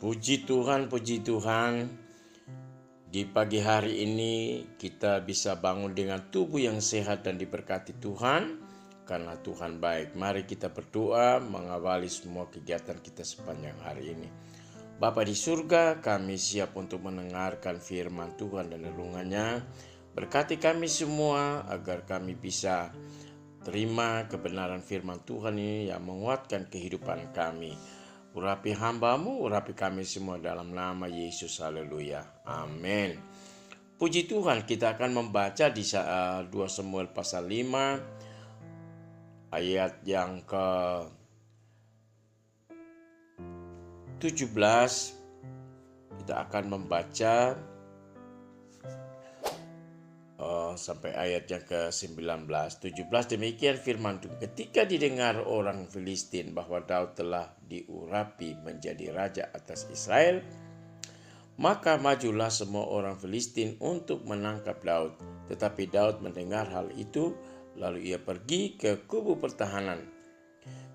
Puji Tuhan, di pagi hari ini kita bisa bangun dengan tubuh yang sehat dan diberkati Tuhan, karena Tuhan baik. Mari kita berdoa mengawali semua kegiatan kita sepanjang hari ini. Bapa di surga, kami siap untuk mendengarkan firman Tuhan dan renungannya. Berkati kami semua agar kami bisa terima kebenaran firman Tuhan ini yang menguatkan kehidupan kami. Urapi hamba-Mu, urapi kami semua dalam nama Yesus. Haleluya. Amin. Puji Tuhan, kita akan membaca di 2 Samuel pasal 5 ayat yang ke 17. Kita akan membaca sampai ayat yang ke-19. 17 demikian firman Tuhan. Ketika didengar orang Filistin bahwa Daud telah diurapi menjadi raja atas Israel, maka majulah semua orang Filistin untuk menangkap Daud. Tetapi Daud mendengar hal itu, lalu ia pergi ke kubu pertahanan.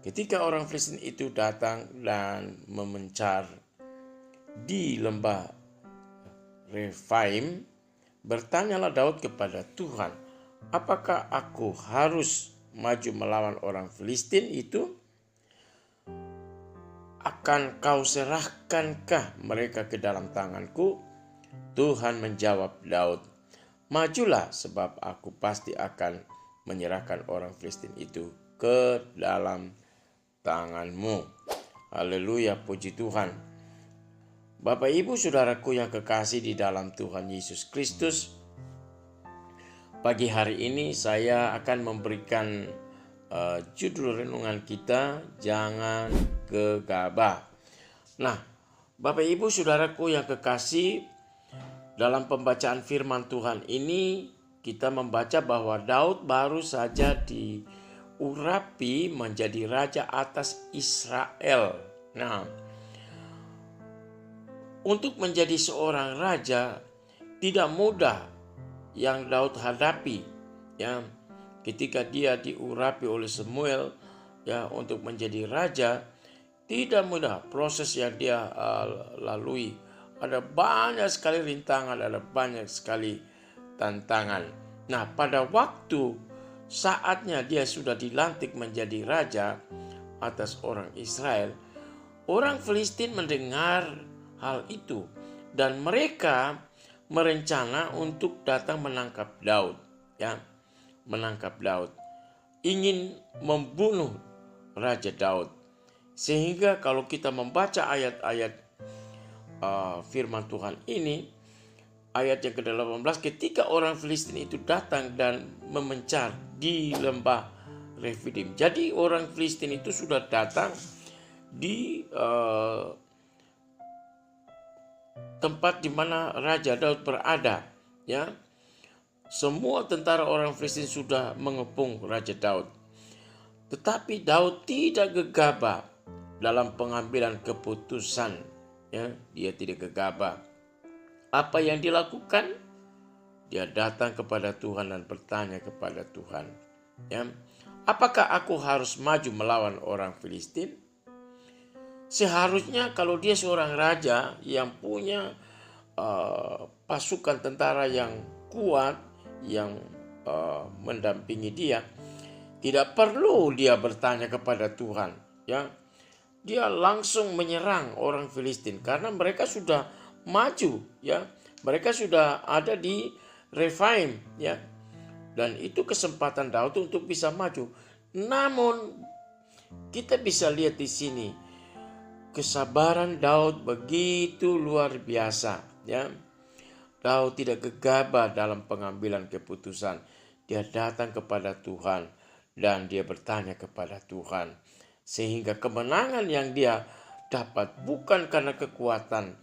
Ketika orang Filistin itu datang dan memencar di lembah Refaim, bertanyalah Daud kepada Tuhan, apakah aku harus maju melawan orang Filistin itu? Akan kau serahkankah mereka ke dalam tanganku? Tuhan menjawab Daud, majulah, sebab aku pasti akan menyerahkan orang Filistin itu ke dalam tanganmu. Haleluya, puji Tuhan. Bapak, Ibu, Saudaraku yang kekasih di dalam Tuhan Yesus Kristus, pagi hari ini saya akan memberikan judul renungan kita, jangan gegabah. Nah, Bapak, Ibu, Saudaraku yang kekasih, dalam pembacaan firman Tuhan ini kita membaca bahwa Daud baru saja diurapi menjadi raja atas Israel. Nah, untuk menjadi seorang raja tidak mudah yang Daud hadapi, ya. Ketika dia diurapi oleh Samuel, ya, untuk menjadi raja, tidak mudah proses yang dia lalui. Ada banyak sekali rintangan, ada banyak sekali tantangan. Nah, pada waktu saatnya dia sudah dilantik menjadi raja atas orang Israel, orang Filistin mendengar hal itu dan mereka merencana untuk datang menangkap Daud, ya, menangkap Daud, ingin membunuh Raja Daud. Sehingga kalau kita membaca ayat-ayat firman Tuhan ini, ayat yang ke-18, ketika orang Filistin itu datang dan memencar di lembah Refidim. Jadi orang Filistin itu sudah datang di tempat di mana Raja Daud berada, ya. Semua tentara orang Filistin sudah mengepung Raja Daud. Tetapi Daud tidak gegabah dalam pengambilan keputusan, ya. Dia tidak gegabah. Apa yang dilakukan? Dia datang kepada Tuhan dan bertanya kepada Tuhan, ya. Apakah aku harus maju melawan orang Filistin? Seharusnya kalau dia seorang raja yang punya pasukan tentara yang kuat, yang mendampingi dia, tidak perlu dia bertanya kepada Tuhan, ya. Dia langsung menyerang orang Filistin karena mereka sudah maju, ya. Mereka sudah ada di Refaim, ya. Dan itu kesempatan Daud untuk bisa maju. Namun kita bisa lihat di sini kesabaran Daud begitu luar biasa, ya. Daud tidak gegabah dalam pengambilan keputusan. Dia datang kepada Tuhan dan dia bertanya kepada Tuhan. Sehingga kemenangan yang dia dapat bukan karena kekuatan,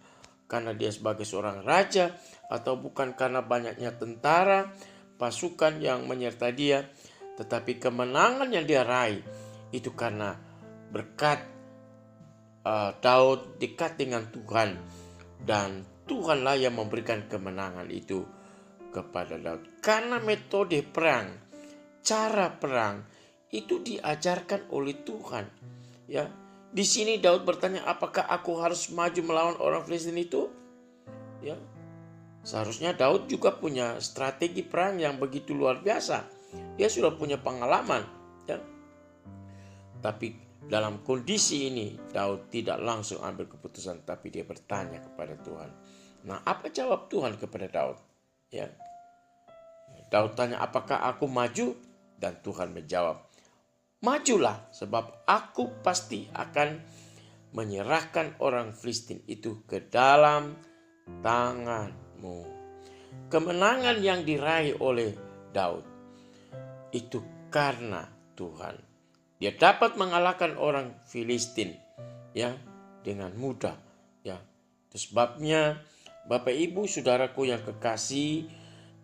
karena dia sebagai seorang raja, atau bukan karena banyaknya tentara, pasukan yang menyertai dia, tetapi kemenangan yang dia raih itu karena berkat Daud dekat dengan Tuhan, dan Tuhanlah yang memberikan kemenangan itu kepada Daud. Karena metode perang, cara perang itu diajarkan oleh Tuhan, ya. Di sini Daud bertanya, apakah aku harus maju melawan orang Filistin itu? Ya, seharusnya Daud juga punya strategi perang yang begitu luar biasa. Dia sudah punya pengalaman. Ya. Tapi dalam kondisi ini Daud tidak langsung ambil keputusan, tapi dia bertanya kepada Tuhan. Nah, apa jawab Tuhan kepada Daud? Ya, Daud tanya, apakah aku maju? Dan Tuhan menjawab, majulah, sebab aku pasti akan menyerahkan orang Filistin itu ke dalam tanganmu. Kemenangan yang diraih oleh Daud itu karena Tuhan. Dia dapat mengalahkan orang Filistin ya dengan mudah ya. Itu sebabnya Bapak Ibu Saudaraku yang kekasih,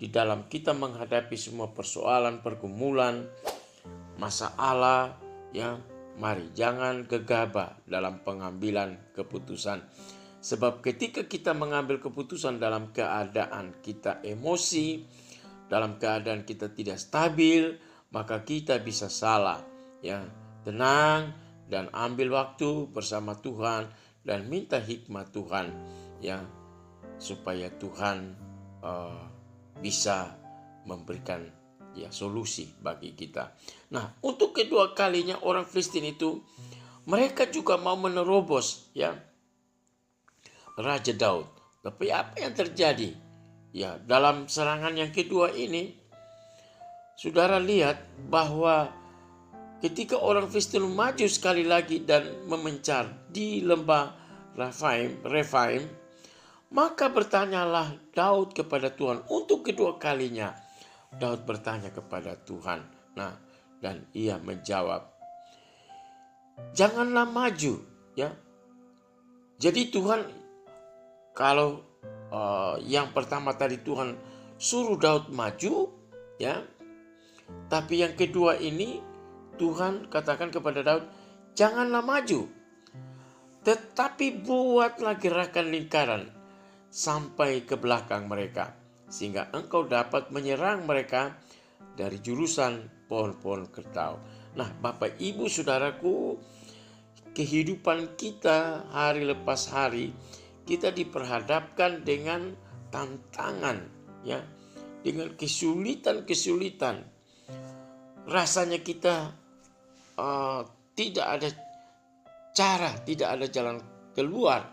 di dalam kita menghadapi semua persoalan, pergumulan, masalah ya, mari jangan gegabah dalam pengambilan keputusan. Sebab ketika kita mengambil keputusan dalam keadaan kita emosi, dalam keadaan kita tidak stabil, maka kita bisa salah. Ya, tenang dan ambil waktu bersama Tuhan dan minta hikmat Tuhan ya, supaya Tuhan bisa memberikan ya solusi bagi kita. Nah, untuk kedua kalinya orang Filistin itu mereka juga mau menerobos ya Raja Daud. Tapi apa yang terjadi? Ya, dalam serangan yang kedua ini saudara lihat bahwa ketika orang Filistin maju sekali lagi dan memencar di lembah Refaim, maka bertanyalah Daud kepada Tuhan. Untuk kedua kalinya Daud bertanya kepada Tuhan. Nah, dan ia menjawab, janganlah maju ya. Jadi Tuhan, kalau yang pertama tadi Tuhan suruh Daud maju ya, tapi yang kedua ini Tuhan katakan kepada Daud, janganlah maju, tetapi buatlah gerakan lingkaran sampai ke belakang mereka, sehingga engkau dapat menyerang mereka dari jurusan pohon-pohon kertau. Nah, Bapak Ibu Saudaraku, kehidupan kita hari lepas hari, kita diperhadapkan dengan tantangan ya, dengan kesulitan-kesulitan. Rasanya kita tidak ada cara, tidak ada jalan keluar.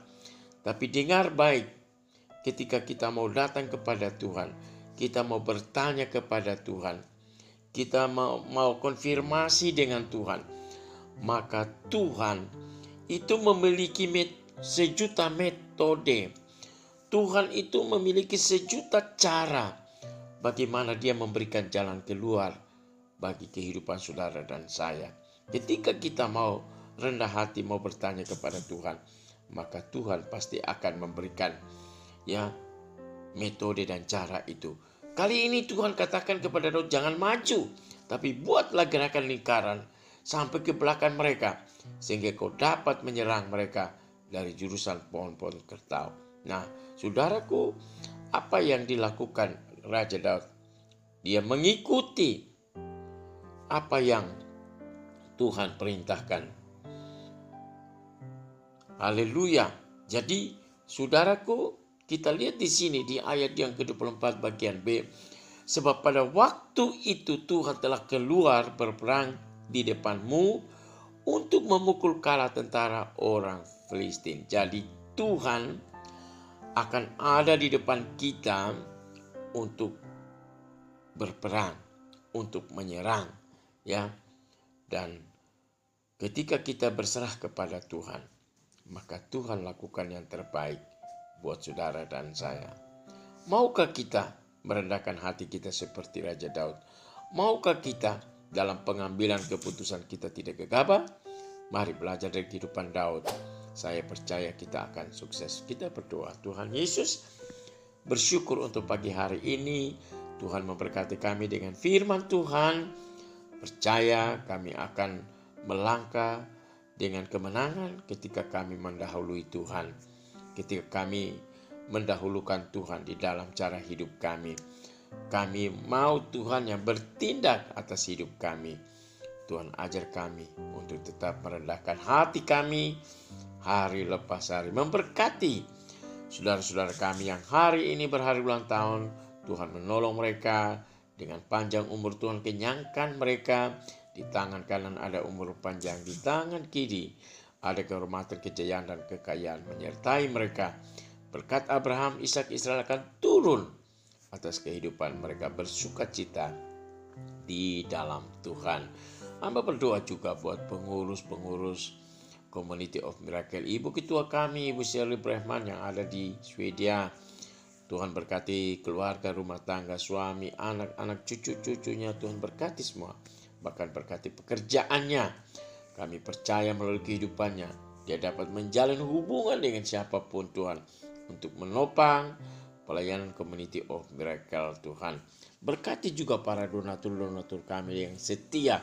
Tapi dengar baik, ketika kita mau datang kepada Tuhan, kita mau bertanya kepada Tuhan, kita mau konfirmasi dengan Tuhan, maka Tuhan itu memiliki sejuta metode. Tuhan itu memiliki sejuta cara bagaimana dia memberikan jalan keluar bagi kehidupan saudara dan saya. Ketika kita mau rendah hati, mau bertanya kepada Tuhan, maka Tuhan pasti akan memberikan ya metode dan cara itu. Kali ini Tuhan katakan kepada Daud, jangan maju, tapi buatlah gerakan lingkaran sampai ke belakang mereka, sehingga kau dapat menyerang mereka dari jurusan pohon-pohon kertau. Nah, saudaraku, apa yang dilakukan Raja Daud? Dia mengikuti apa yang Tuhan perintahkan. Haleluya. Jadi, saudaraku, kita lihat di sini di ayat yang ke-24 bagian B. Sebab pada waktu itu Tuhan telah keluar berperang di depanmu untuk memukul kalah tentara orang Filistin. Jadi Tuhan akan ada di depan kita untuk berperang, untuk menyerang ya. Dan ketika kita berserah kepada Tuhan, maka Tuhan lakukan yang terbaik buat saudara dan saya. Maukah kita merendahkan hati kita seperti Raja Daud? Maukah kita dalam pengambilan keputusan kita tidak gegabah? Mari belajar dari kehidupan Daud. Saya percaya kita akan sukses. Kita berdoa. Tuhan Yesus, bersyukur untuk pagi hari ini. Tuhan memberkati kami dengan firman Tuhan. Percaya kami akan melangkah dengan kemenangan ketika kami mendahului Tuhan. Ketika kami mendahulukan Tuhan di dalam cara hidup kami. Kami mau Tuhan yang bertindak atas hidup kami. Tuhan ajar kami untuk tetap merendahkan hati kami hari lepas hari. Memberkati saudara-saudara kami yang hari ini berhari ulang tahun. Tuhan menolong mereka dengan panjang umur. Tuhan kenyangkan mereka. Di tangan kanan ada umur panjang, di tangan kiri ada kehormatan, kejayaan, dan kekayaan menyertai mereka. Berkat Abraham, Ishak, Israel akan turun atas kehidupan mereka, bersukacita di dalam Tuhan. Hamba berdoa juga buat pengurus-pengurus Community of Miracle, Ibu Ketua kami, Ibu Shirley Brehman yang ada di Swedia. Tuhan berkati keluarga, rumah tangga, suami, anak-anak, cucu-cucunya. Tuhan berkati semua, bahkan berkati pekerjaannya. Kami percaya melalui kehidupannya dia dapat menjalin hubungan dengan siapapun Tuhan, untuk menopang pelayanan Community of Miracle Tuhan. Berkati juga para donatur-donatur kami yang setia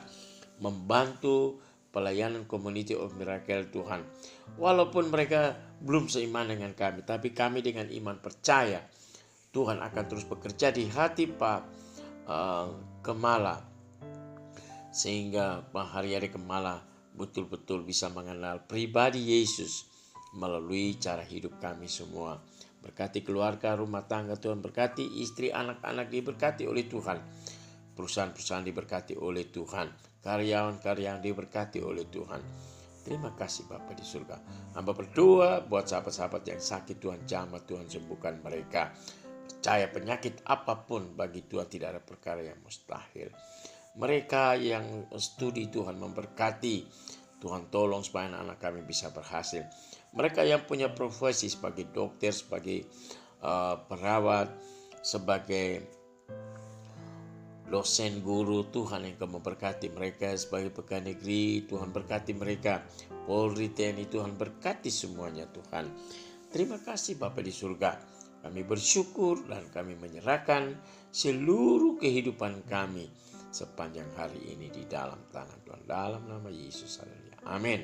membantu pelayanan Community of Miracle Tuhan. Walaupun mereka belum seiman dengan kami, tapi kami dengan iman percaya Tuhan akan terus bekerja di hati Pak Kemala, sehingga Pak Haryadi Kemala betul-betul bisa mengenal pribadi Yesus melalui cara hidup kami semua. Berkati keluarga, rumah tangga Tuhan, berkati istri, anak-anak diberkati oleh Tuhan. Perusahaan-perusahaan diberkati oleh Tuhan. Karyawan-karyawan diberkati oleh Tuhan. Terima kasih Bapa di surga. Hamba berdoa buat sahabat-sahabat yang sakit, Tuhan jamah, Tuhan sembuhkan mereka. Percaya penyakit apapun bagi Tuhan tidak ada perkara yang mustahil. Mereka yang studi Tuhan memberkati. Tuhan tolong supaya anak-anak kami bisa berhasil. Mereka yang punya profesi sebagai dokter, sebagai perawat, sebagai dosen, guru, Tuhan yang akan memberkati mereka. Sebagai pegawai negeri, Tuhan berkati mereka. Polri, TNI, Tuhan berkati semuanya Tuhan. Terima kasih Bapa di surga. Kami bersyukur dan kami menyerahkan seluruh kehidupan kami sepanjang hari ini di dalam tangan Tuhan. Dalam nama Yesus. Haleluya. Amin.